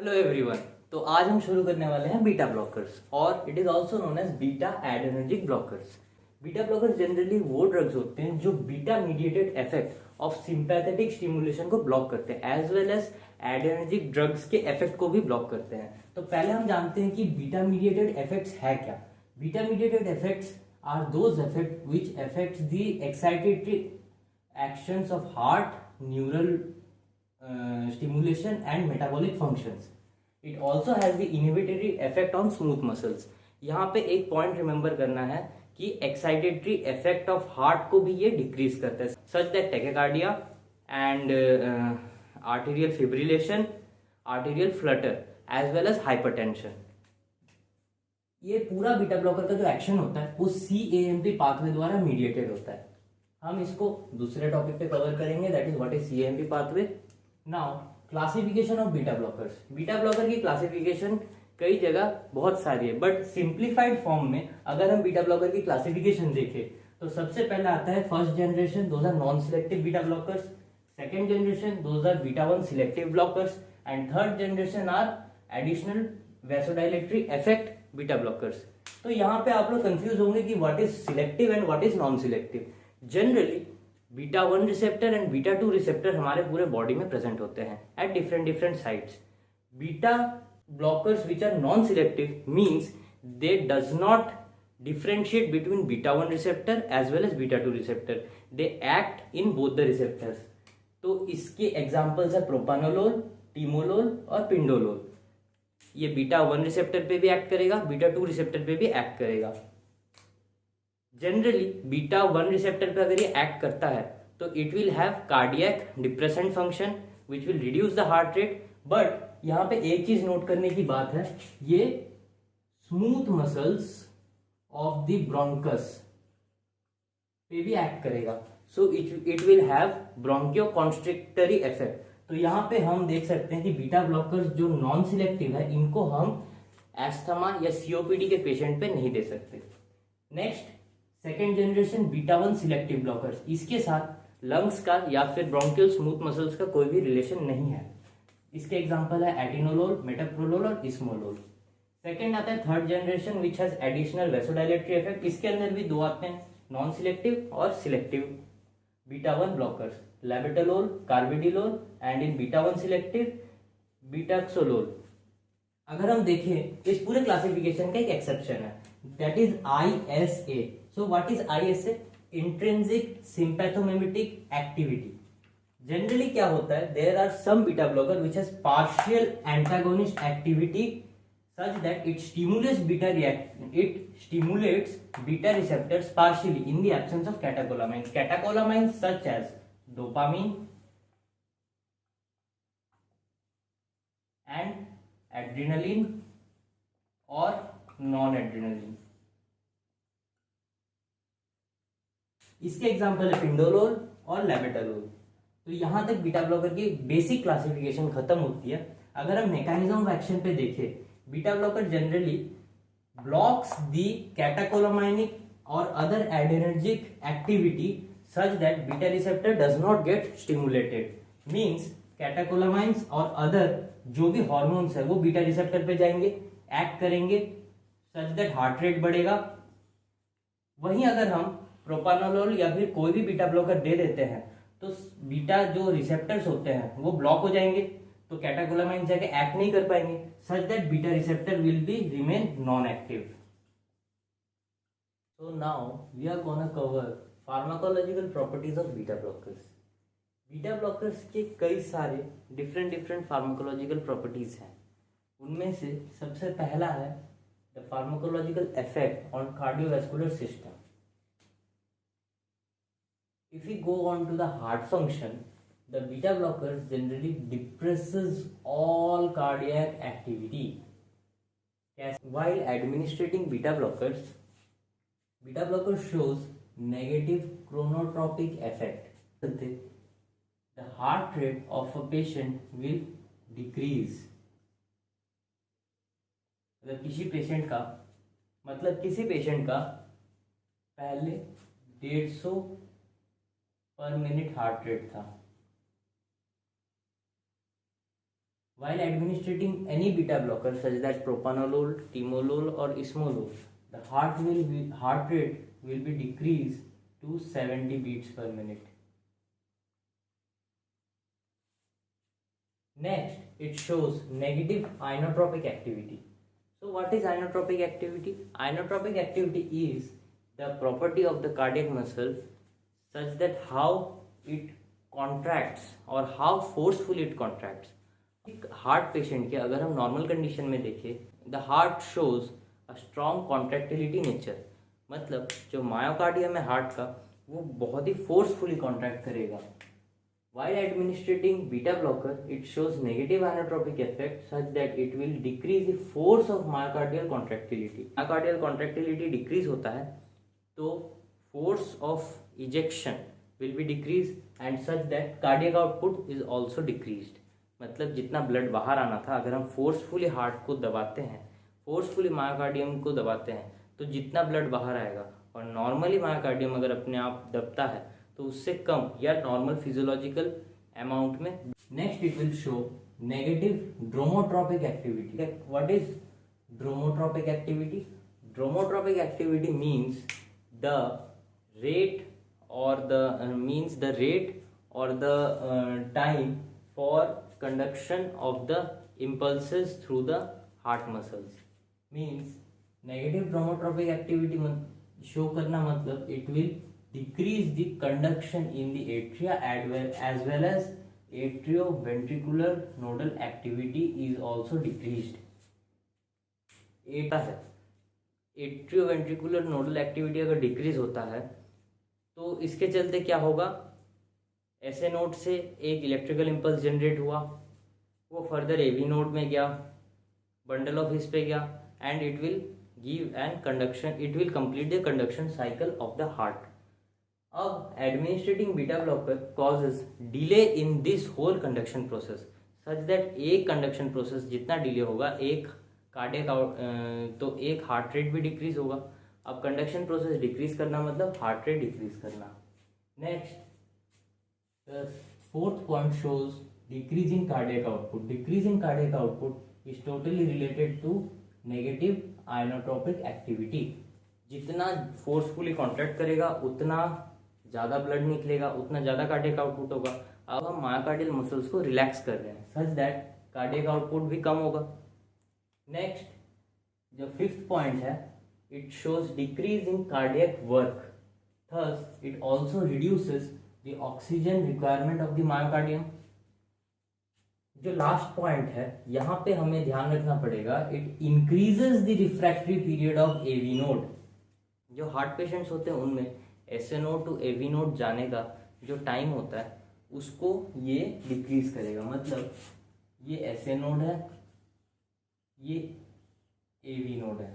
Hello everyone. तो आज हम शुरू करने वाले हैं बीटा ब्लॉकर्स और it is also known as beta adrenergic blockers. Beta blockers generally वो ड्रग्स होते हैं जो beta mediated effect of sympathetic stimulation को ब्लॉक करते हैं as well as adrenergic drugs के इफेक्ट को भी ब्लॉक करते हैं। तो पहले हम जानते हैं कि बीटा मीडिएटेड इफेक्ट्स है क्या। Beta mediated effects are those effect which affects the excitatory actions of heart, neural stimulation and metabolic functions. It also has the inhibitory effect on smooth muscles. यहाँ पे एक पॉइंट रिमेंबर करना है कि excitatory effect of heart को भी ये decrease करता है such that tachycardia and arterial fibrillation, arterial flutter as well as hypertension. ये पूरा बीटा ब्लॉकर का जो एक्शन होता है वो CAMP पाथवे द्वारा मीडिएटेड होता है। हम इसको दूसरे टॉपिक पे कवर करेंगे, that is what is CAMP pathway. Now classification of beta blockers. Beta blocker की क्लासिफिकेशन कई जगह बहुत सारी है, बट सिंप्लीफाइड फॉर्म में अगर हम बीटा ब्लॉकर की क्लासिफिकेशन देखें तो सबसे पहला आता है first generation, those are non selective beta blockers. Second generation, those are beta 1 selective blockers and third generation are additional vasodilatory effect beta blockers. तो यहाँ पे आप लोग कंफ्यूज होंगे कि what is selective and what is non selective. Generally beta 1 receptor and beta 2 receptor हमारे पूरे body में प्रेजेंट होते हैं at different sites. Beta blockers which are non selective means they does not differentiate between beta 1 receptor as well as beta 2 receptor, they act in both the receptors. तो इसके examples है propranolol, timolol और pindolol. ये beta 1 receptor पे भी act करेगा, beta 2 receptor पे भी एक्ट करेगा। जनरली बीटा 1 रिसेप्टर पे अगर ये एक्ट करता है तो it will have cardiac depressant function which will reduce the heart rate. But यहाँ पे एक चीज नोट करने की बात है, ये smooth muscles of the bronchus पे भी एक्ट करेगा, so it will have bronchoconstrictory effect. तो यहाँ पे हम देख सकते हैं कि बीटा ब्लॉकर्स जो नॉन सिलेक्टिव है इनको हम एस्थमा या COPD के पेशेंट पे नहीं दे सकते। Next second generation beta 1 selective blockers, इसके साथ लंग्स का या फिर ब्रोंकियल स्मूथ मसल्स का कोई भी रिलेशन नहीं है। इसके एग्जांपल है एटिनोलोल, मेटाप्रोलोल और इस्मोलोल। सेकेंड आता है third generation which has additional vasodilatory effect. इसके अंदर भी दो आते हैं, नॉन सिलेक्टिव और selective beta 1 blockers, labetalol, carvedilol and in beta 1 selective betaxolol. अगर हम देखें इस पूरे क्लासिफिकेशन का एक एक्सेप्शन है, that is ISA। So what is ISA? Intrinsic sympathomimetic activity. Generally क्या होता है, there are some beta blocker which has partial antagonist activity such that it stimulates beta receptors partially in the absence of catecholamines. Catecholamines such as dopamine and adrenaline or non-adrenaline. इसके example है pindolol और labetalol. तो यहां तक beta blocker की basic classification खत्म होती है। अगर हम मैकेनिज्म ऑफ एक्शन पे देखें, beta blocker generally blocks the catecholaminic और other adrenergic activity such that beta receptor does not get stimulated. Means catecholamines और अदर जो भी हॉर्मोन्स है वो बीटा रिसेप्टर पे जाएंगे, एक्ट करेंगे सच दैट हार्ट रेट बढ़ेगा। वहीं अगर हम प्रोपानोलोल या फिर कोई भी बीटा ब्लॉकर दे देते हैं तो बीटा जो रिसेप्टर्स होते हैं वो ब्लॉक हो जाएंगे, तो कैटाकोलामाइन जाके एक्ट नहीं कर पाएंगे such that beta receptor will be remain non active. So now we are gonna cover pharmacological properties of beta blockers. Beta blockers के कई सारे डिफरेंट फार्माकोलॉजिकल प्रॉपर्टीज हैं। उनमें से सबसे पहला है the pharmacological effect on cardiovascular system. If we go on to the heart function, the beta blockers generally depresses all cardiac activity. Yes. While administrating beta blockers shows negative chronotropic effect. The heart rate of a patient will decrease. अगर किसी patient का पहले 150 पर minute heart rate था, While administering any beta blocker such that propanolol, timolol or ismolol, the heart rate will be decreased to 70 beats per minute. Next, it shows negative inotropic activity. So what is inotropic activity? Inotropic activity is the property of the cardiac muscle such that how it contracts or how forcefully it contracts. Heart patient के अगर हम normal condition में देखें, the heart shows a strong contractility nature, मतलब जो myocardium है heart का वो बहुत ही फोर्सफुली कॉन्ट्रैक्ट करेगा. While administering beta blocker, it shows negative inotropic effect such that it will decrease the force of myocardial contractility. Myocardial contractility decrease होता है तो force of ejection will be decreased and such that cardiac output is also decreased. मतलब जितना blood बाहर आना था, अगर हम फोर्सफुली हार्ट को दबाते हैं, फोर्सफुली मायोकार्डियम को दबाते हैं तो जितना ब्लड बाहर आएगा, और नॉर्मली मायोकार्डियम अगर अपने आप दबता है तो उससे कम या नॉर्मल फिजियोलॉजिकल अमाउंट में. Next it will show negative dromotropic activity. What is dromotropic activity? Dromotropic activity means the rate और the time for conduction of the impulses through the heart muscles. Means negative dromotropic activity show करना मतलब it will decrease the conduction in the atria as well as atrioventricular nodal activity is also decreased. है atrioventricular nodal activity अगर decrease होता है तो इसके चलते क्या होगा, ऐसे नोड से एक इलेक्ट्रिकल इम्पल्स जनरेट हुआ, वो फर्दर एवी नोड में गया, बंडल ऑफ हिस पे गया and it will give an conduction, it will complete the conduction cycle of the heart. अब administrating beta blocker causes delay in this whole conduction process such that एक conduction process जितना delay होगा एक cardiac तो एक heart rate भी decrease होगा. अब कंडक्शन प्रोसेस डिक्रीज करना मतलब हार्ट रेट डिक्रीज करना. Next, the fourth point shows decrease in cardiac output. Decrease in cardiac output is totally related to negative inotropic activity. जितना फोर्सफुली कॉन्ट्रैक्ट करेगा उतना ज़्यादा ब्लड निकलेगा, उतना ज़्यादा कार्डियक आउटपुट होगा. अब हम मायोकार्डियल मसल्स को रिलैक्स कर रहे हैं सच दैट कार्डियक आउटपुट भी कम होगा. नेक्स्ट, जो फिफ्थ पॉइंट है, it shows decrease in cardiac work, thus it also reduces the oxygen requirement of the myocardium. जो लास्ट पॉइंट है यहाँ पे हमें ध्यान रखना पड़ेगा, it increases the refractory period of AV node. जो हार्ट पेशेंट्स होते हैं उनमें SA node to AV node जाने का जो टाइम होता है उसको ये डिक्रीज करेगा. मतलब ये एसए नोड है, ये एवी नोड है.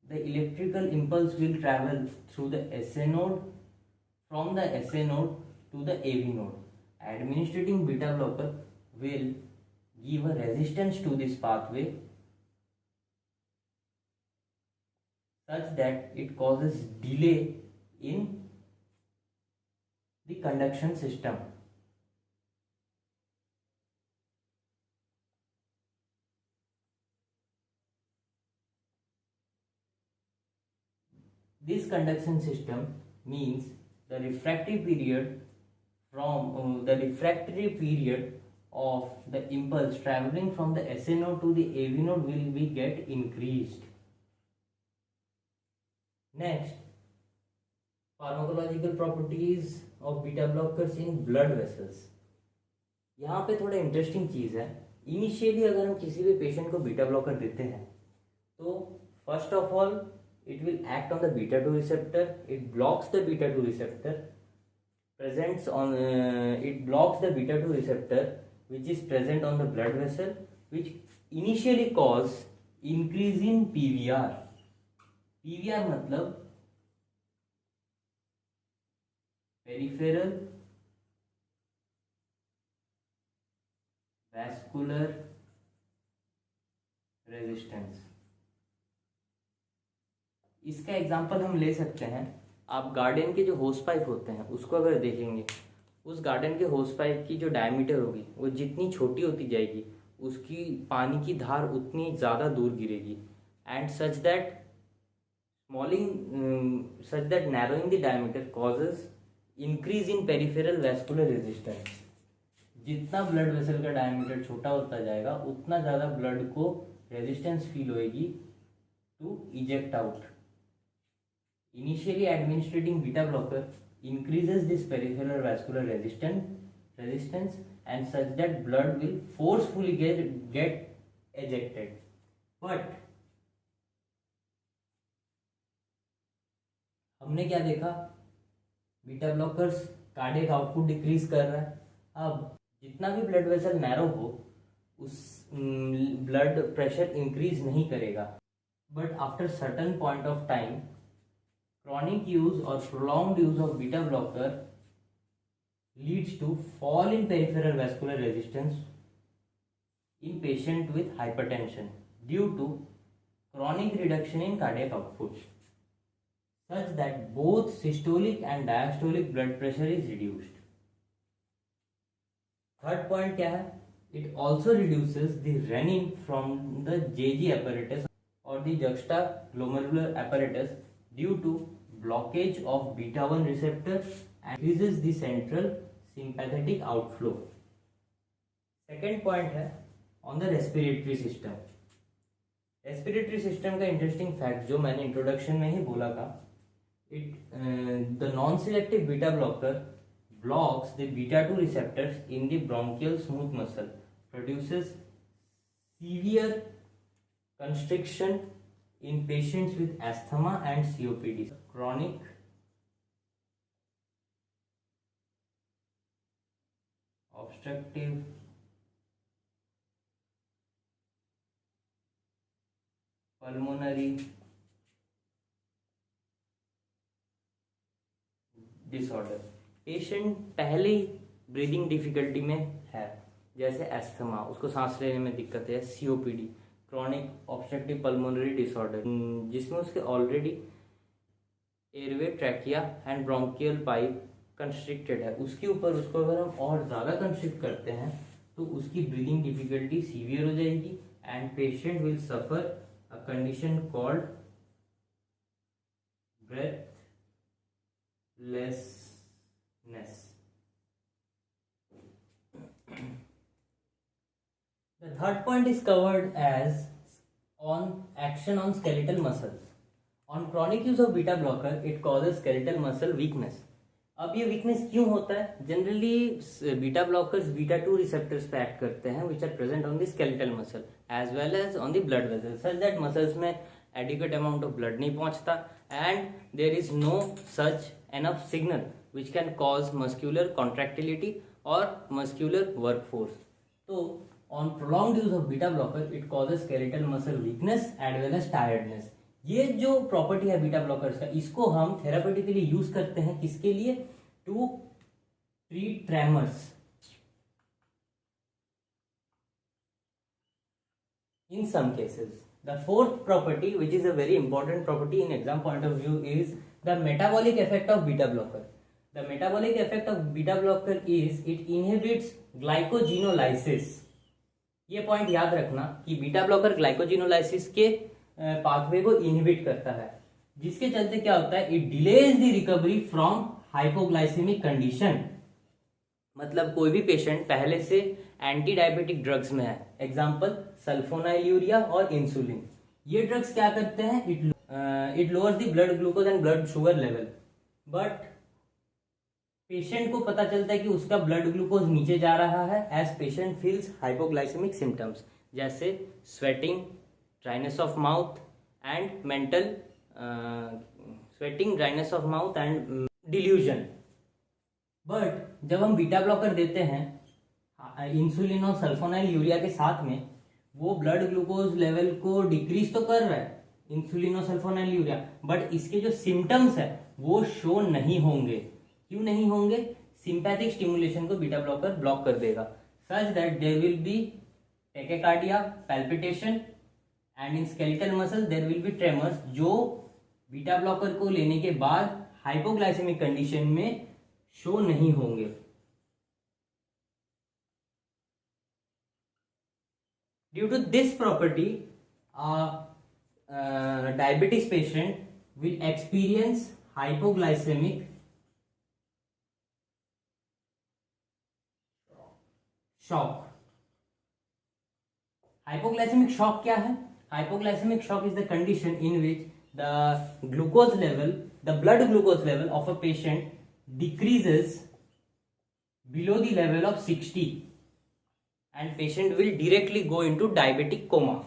The electrical impulse will travel through the SA node from the SA node to the AV node. Administrating beta blocker will give a resistance to this pathway such that it causes delay in the conduction system. This conduction system means the refractory period of the impulse traveling from the SA node to the AV node will be get increased. Next, pharmacological properties of beta blockers in blood vessels. यहाँ पे थोड़ा interesting चीज़ है. Initially अगर हम किसी भी patient को beta blocker देते हैं तो first of all it will act on the beta 2 receptor. It blocks the beta 2 receptor it blocks the beta 2 receptor which is present on the blood vessel, which initially cause increase in PVR. PVR मतलब peripheral vascular resistance. इसका example हम ले सकते हैं, आप garden के जो होस पाइप होते हैं उसको अगर देखेंगे उस गार्डन के होस पाइप की जो डायमीटर होगी वो जितनी छोटी होती जाएगी, उसकी पानी की धार उतनी ज़्यादा दूर गिरेगी। And such that narrowing the diameter causes increase in peripheral vascular resistance। जितना ब्लड वेसल का डायमीटर छोटा होता जाएगा उतना ज़्यादा ब्लड को रेजिस्टेंस फील होएगी to eject out. Initially administering beta blocker increases this peripheral vascular resistance and such that blood will forcefully get ejected। But हमने क्या देखा, beta blockers cardiac output decrease कर रहा है। अब जितना भी ब्लड वेसल नैरो हो उस ब्लड प्रेशर इंक्रीज नहीं करेगा, but after certain point of time chronic use or prolonged use of beta blocker leads to fall in peripheral vascular resistance in patient with hypertension due to chronic reduction in cardiac output, such that both systolic and diastolic blood pressure is reduced। Third point क्या है? It also reduces the renin from the JG apparatus or the juxtaglomerular apparatus due to blockage of beta 1 receptor and increases the central sympathetic outflow। Second point है on the respiratory system। respiratory system का interesting fact जो मैंने introduction में ही बोला था, the non-selective beta blocker blocks the beta 2 receptors in the bronchial smooth muscle, produces severe constriction in patients with asthma and COPD, chronic obstructive pulmonary disorder. Patient पहले ही breathing difficulty में है, जैसे asthma, उसको सांस लेने में दिक्कत है, COPD chronic obstructive pulmonary disorder, जिसमें उसके already airway, trachea and bronchial pipe constricted है, उसके ऊपर उसको अगर हम और ज़्यादा कंस्ट्रिक्ट करते हैं तो उसकी ब्रीदिंग डिफिकल्टी सीवियर हो जाएगी and patient will suffer a condition called breathlessness। The third point is covered as on action on skeletal muscles। On chronic use of beta blocker, it causes skeletal muscle weakness। अब ये weakness क्यों होता है? Generally beta blockers beta 2 receptors पे act करते हैं which are present on the skeletal muscle as well as on the blood vessel, such that muscles में adequate amount of blood नहीं पहुंचता and there is no such enough signal which can cause muscular contractility और muscular workforce. तो on prolonged use of beta blocker it causes skeletal muscle weakness as well as tiredness। ये जो property है beta blockers का, इसको हम therapeutically use करते हैं किसके लिए? To treat tremors in some cases। The fourth property, which is a very important property in exam point of view, is the metabolic effect of beta blocker। The metabolic effect of beta blocker is it inhibits glycogenolysis। ये point याद रखना कि beta blocker glycogenolysis के pathway को inhibit करता है, जिसके चलते क्या होता है? It delays the recovery from hypoglycaemic condition. मतलब कोई भी पेशेंट पहले से एंटी डायबिटिक ड्रग्स में है, एग्जांपल सल्फोनाइल्यूरिया और इंसुलिन, ये ड्रग्स क्या करते हैं? It lowers the blood glucose and blood sugar level, but patient को पता चलता है कि उसका ब्लड ग्लूकोज नीचे जा रहा है as patient feels hypoglycemic symptoms जैसे sweating, dryness of mouth and mental sweating, dryness of mouth and delusion. But जब हम बीटा ब्लॉकर देते हैं इंसुलिन और सल्फोनाइल यूरिया के साथ में, वो ब्लड ग्लूकोज लेवल को डिक्रीज तो कर रहा है इंसुलिन और सल्फोनाइल यूरिया, बट इसके जो सिम्टम्स है वो शो नहीं होंगे। क्यों नहीं होंगे? सिंपैथिक स्टिमुलेशन को बीटा ब्लॉकर ब्लॉक कर देगा, such that there will be tachycardia, palpitation and in skeletal muscle there will be tremors, जो बीटा ब्लॉकर को लेने के बाद हाइपोग्लाइसेमिक कंडीशन में शो नहीं होंगे। Due to this property diabetes patient will experience hypoglycemic shock. Hypoglycemic shock क्या है? Hypoglycemic shock is the condition in which the glucose level, the blood glucose level of a patient decreases below the level of 60 and patient will directly go into diabetic coma.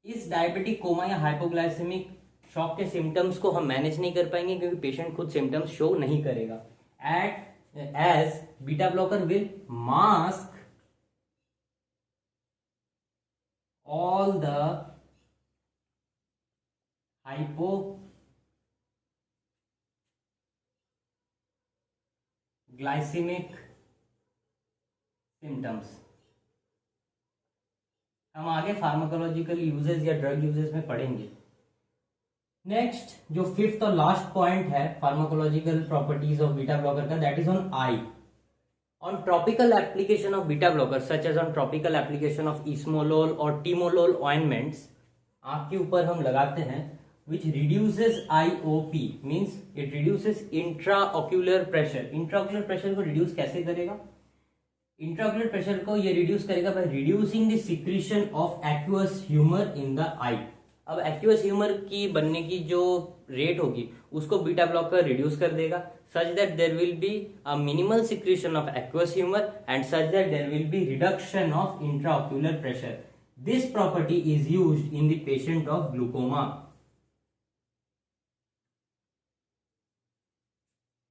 इस diabetic coma या hypoglycaemic shock के symptoms को हम manage नहीं कर पाएंगे क्योंकि patient खुद सिम्टम्स शो नहीं करेगा. As beta blocker will mask all the hypoglycemic symptoms. हम आगे फार्माकोलॉजिकल यूजेस या ड्रग यूजेस में पढ़ेंगे. नेक्स्ट जो फिफ्थ और लास्ट पॉइंट है pharmacological properties of beta blocker का, that is on eye. On tropical application of beta blocker such as on tropical application of esmolol और टीमोलोल ऑइंटमेंट्स, आंख के ऊपर हम लगाते हैं, which reduces IOP means it reduces intraocular pressure. intraocular pressure को reduce कैसे करेगा? इंट्राओक्यूलर प्रेशर को ये रिड्यूस करेगा by reducing the secretion of aqueous humour in the eye. अब एक्वस ह्यूमर की बनने की जो रेट होगी उसको बीटा ब्लॉकर रिड्यूस कर देगा such that there will be a minimal secretion of aqueous humour and such that there will be reduction of intraocular pressure. This property is used in the patient of glaucoma.